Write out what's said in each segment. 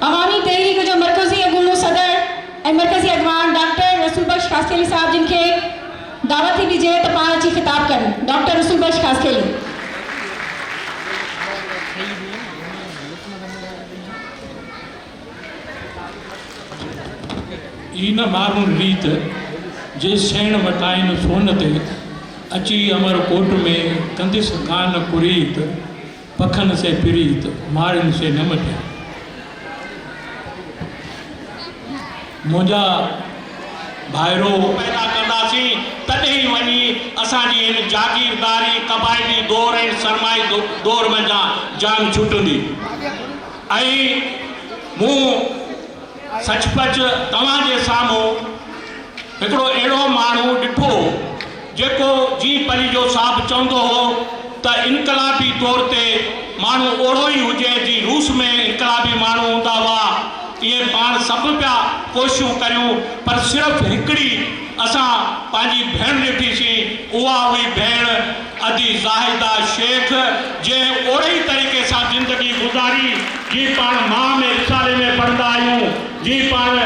अवामी तहरीक जो मरकजी अगुनो सदर ऐं मरकजी अगवान डॉक्टर रसूल बख्श खासखेली साहब जिनके दावत थी ॾिजे त पाण अची ख़िताब कनि। डॉक्टर रसूल बख्श खासखेली। इन माण्हू रीत जे सेण वटाइन सोन ते अची अमरकोट में कंदिस कान कुरीत पखन से प्रीत मारन से न मटिया। मुंहिंजा भाइरो पैदा कंदासीं तॾहिं वञी असांजी हिन जागीरदारी क़बाइली दौर ऐं सरमाई दौर में जान छुटंदी। ऐं मूं सचपच तव्हांजे साम्हूं हिकिड़ो अहिड़ो माण्हू ॾिठो जेको जी परीजो साहब चवंदो हो त इनकलाबी तौर ते माण्हू ओड़ो ई हुजे जी रूस में इनकलाबी माण्हू हूंदा हुआ। इहे पाण सभु पिया कोशिशूं करियूं पर सिर्फ़ु हिकिड़ी असां पंहिंजी भेण ॾिठीसीं, उहा हुई भेण अदी ज़ाहिदा शेख जंहिं ओड़े ई तरीक़े सां ज़िंदगी गुज़ारी जी पाण मां में रिसाले में पढ़ंदा आहियूं, जी पाण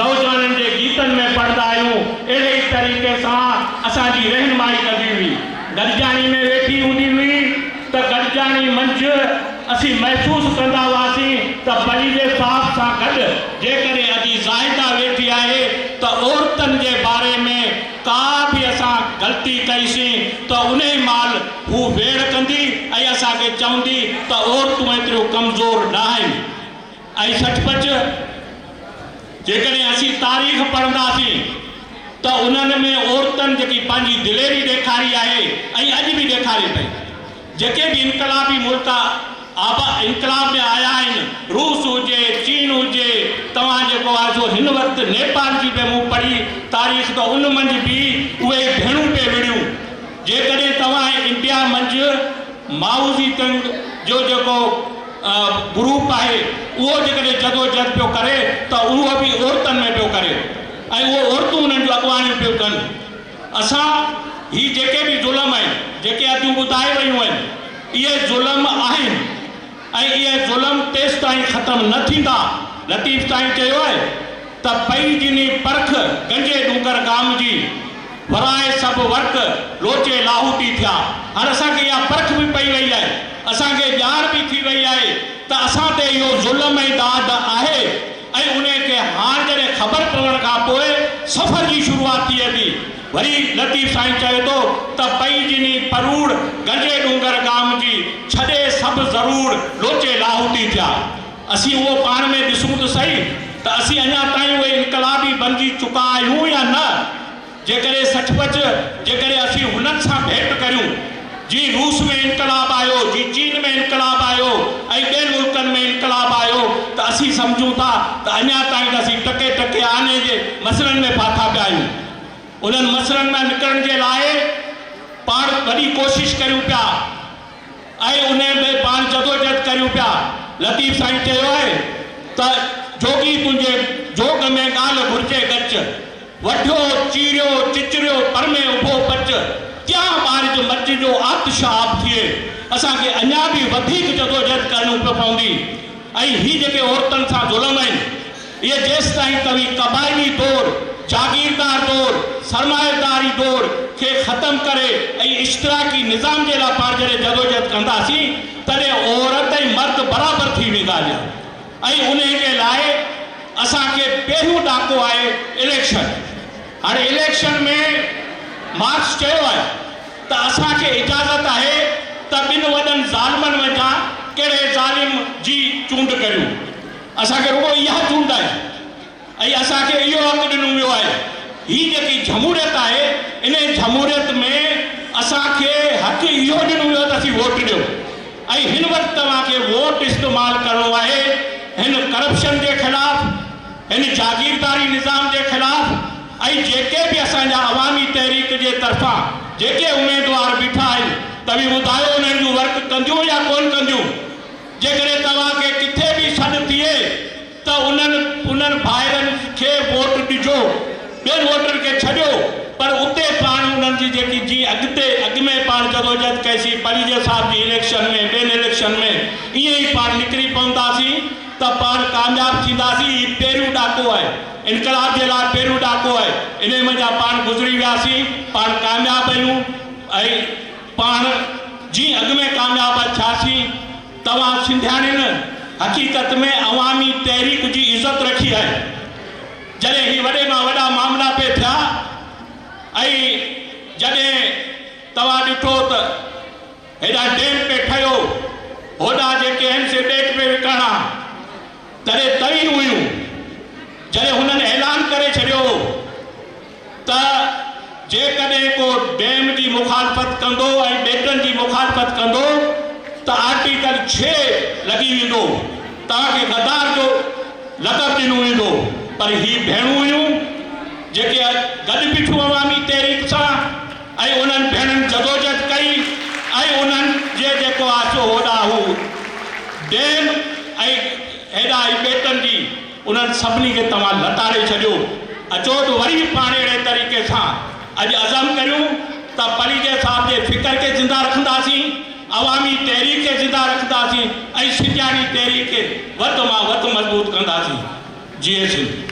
नौजवाननि जे गीतनि में पढ़ंदा आहियूं। अहिड़े ई तरीक़े सां असांजी रहनुमाई कंदी हुई। गॾिजाणी में वेठी हूंदी हुई त गॾिजाणी मंझि असीं महसूसु कंदा हुआसीं त परीजे साहब सां गॾु जेकॾहिं अदी ज़ाहिदा वेठी आहे त औरतुनि जे बारे में का बि असां ग़लती कईसीं त उन महिल हू वेड़ कंदी ऐं असांखे चवंदी त औरतूं एतिरियूं कमज़ोर न आहिनि। ऐं सचपच जेकॾहिं असीं तारीख़ पढ़ंदासीं त उन्हनि में औरतुनि जेकी पंहिंजी दिलेरी ॾेखारी आहे ऐं अॼु बि ॾेखारे पई। जेके बि इनकलाबी मुल्क इनकलाब में आया आहिनि, रूस हुजे चीन हुजे, तव्हां जेको आहे सो हिन वक़्तु नेपाल जी बि मूं पढ़ी तारीख़ त उन मंझि बि उहे भेणूं पे विड़ियूं। जेकॾहिं तव्हां इंडिया मंझि माओज़ी तंग जो जेको ग्रुप आहे उहो जेकॾहिं जदोजहद पियो करे त उहो बि औरतुनि में पियो करे ऐं उहो औरतूं उन्हनि जूं अॻुवाणियूं पियूं कनि। असां ही जेके बि ज़ुल्म आहिनि, जेके अॼु ॿुधाए वयूं आहिनि, इहे ज़ुल्म आहिनि ऐं इहे ज़ुल्म तेसि ताईं ख़तमु न थींदा। लतीफ़ साईं चयो आहे त पई जिनी परख गंजे डूंगर गाम जी वराए सभु वर्क लोचे लाहूती थिया। हाणे असांखे इहा परख बि पई वई आहे, असांखे ॼाण बि थी वई आहे त असां ते इहो ज़ुल्म ऐं ॾाढ आहे ऐं उन खे हाणे जॾहिं ख़बर पवण खां पोइ सफ़र जी शुरूआत थिए थी। वरी लतीफ़ साईं चए थो त पई जिनी परूड़ गंजे डूंगर गाम जी छॾे सभु ज़रूर लोचे लाहूती थिया। असीं उहो पाण में ॾिसूं त सही त असीं अञा ताईं उहे इनकलाबी बणिजी चुका आहियूं या न। जेकॾहिं सचपच जेकॾहिं असीं हुननि सां भेट करियूं जी रूस में इनकलाब आयो, जी चीन में इनकलाब आयो ऐं ॿियनि मुल्कनि में इनकलाब आयो त असीं सम्झूं था त अञा ताईं त असीं टके टके आने जे मसइलनि में फाथा पिया आहियूं। उन्हनि मसइलनि में निकिरण जे लाइ पाण वॾी कोशिशि करियूं पिया ऐं उन में पाण जदोजहद करियूं पिया। लतीफ़ साईं चयो आहे त जोगी तुंहिंजे जोग में ॻाल्हि घुरिजे गच, वठियो चीरियो चिचरियो पर में उभो पच, क्या ॿार जो मच जो आतिशाब थिए। असांखे अञा बि वधीक जदोजहद करणु पवंदी। ऐं ही जेके औरतुनि सां ज़ुल्म आहिनि इहे जेसि ताईं तव्हीं क़बाइली दौर, जागीरदार दौर, सरमाएदारी दौर खे ख़तमु करे ऐं इश्तराकी निज़ाम जे लाइ पाण जॾहिं जदोजहद कंदासीं तॾहिं औरत ऐं मर्द बराबरि थी वेंदा। ऐं उन जे लाइ असांखे पहिरियों ॾाको आहे इलेक्शन। हाणे इलेक्शन में मार्क्स चयो आहे त असांखे इजाज़त आहे त ॿिनि वॾनि ज़ालिमनि वञा कहिड़े ज़ालिम जी चूंड करियूं। असांखे रुॻो इहा चूंड आहे ऐं असांखे इहो हक़ु ॾिनो वियो आहे। हीअ जेकी जमहूरियत आहे इन जमहूरियत में असांखे हक़ु इहो ॾिनो वियो आहे त असीं वोट ॾियूं ऐं हिन वक़्तु तव्हांखे वोट इस्तेमालु करिणो आहे हिन करप्शन जे ख़िलाफ़, हिन जागीरदारी निज़ाम जे ख़िलाफ़ ऐं जेके बि असांजा अवामी तहरीक जे तरफ़ां जेके उमेदवार बीठा आहिनि तव्हीं ॿुधायो उन्हनि जूं वर्क कंदियूं या कोन कंदियूं। जेकॾहिं तव्हांखे किथे बि सॾु थिए त उन्हनि भाइरनि खे वोट ॾिजो, ॿियनि वोटरनि खे छॾियो, पर उते पाण उन्हनि जी जेकी जीअं अॻु में पाण जदोजहद कईसीं परीजे साहब जी इलेक्शन में, ॿियनि इलेक्शन में, ईअं ई पाण निकिरी पवंदासीं त पाण कामयाब थींदासीं। पहिरियों ॾाको आहे, इनकलाब जे लाइ पहिरियों ॾाको आहे। इन में पाण गुज़री वियासीं, पाण कामयाब आहियूं ऐं पाण जीअं अॻ में कामयाब थियासीं। तव्हां सिंधियाणियुनि हक़ीक़त में अवामी तहरीक जी इज़त रखी आहे। जॾहिं ही वॾे मां वॾा मामला पे थिया ऐं जॾहिं तव्हां ॾिठो त हेॾा डैम पे ठहियो, होॾा जेके आहिनि से ॾेढ पे विकिणा, तॾहिं तई हुयूं। जॾहिं हुननि ऐलान करे छॾियो त जेकॾहिं को डैम जी मुखालफ़त कंदो ऐं ॾेढनि जी मुखालफ़त कंदो त आर्टिकल 6 लॻी वेंदो, तव्हांखे गद्दार जो लक़ब ॾिनो वेंदो। पर ही भेणूं हुयूं जेके गॾु बीठूं अवामी तहरीक सां ऐं उन्हनि भेणनि जदोजहद कई ऐं उन्हनि जे जेको आहे सो होॾा हू डैम ऐं हेॾा ॿेटनि जी उन्हनि सभिनी खे तव्हां लताड़े छॾियो। अचो त वरी पाण अहिड़े तरीक़े सां अॼु अज़म करियूं त परीजे साहिब जे फ़िक्र खे ज़िंदा रखंदासीं, अवामी तहरीक खे ज़िंदा रखंदासीं ऐं सिंधियाणी तहरीक खे वधि मां वधि मज़बूत कंदासीं। जी सिंध।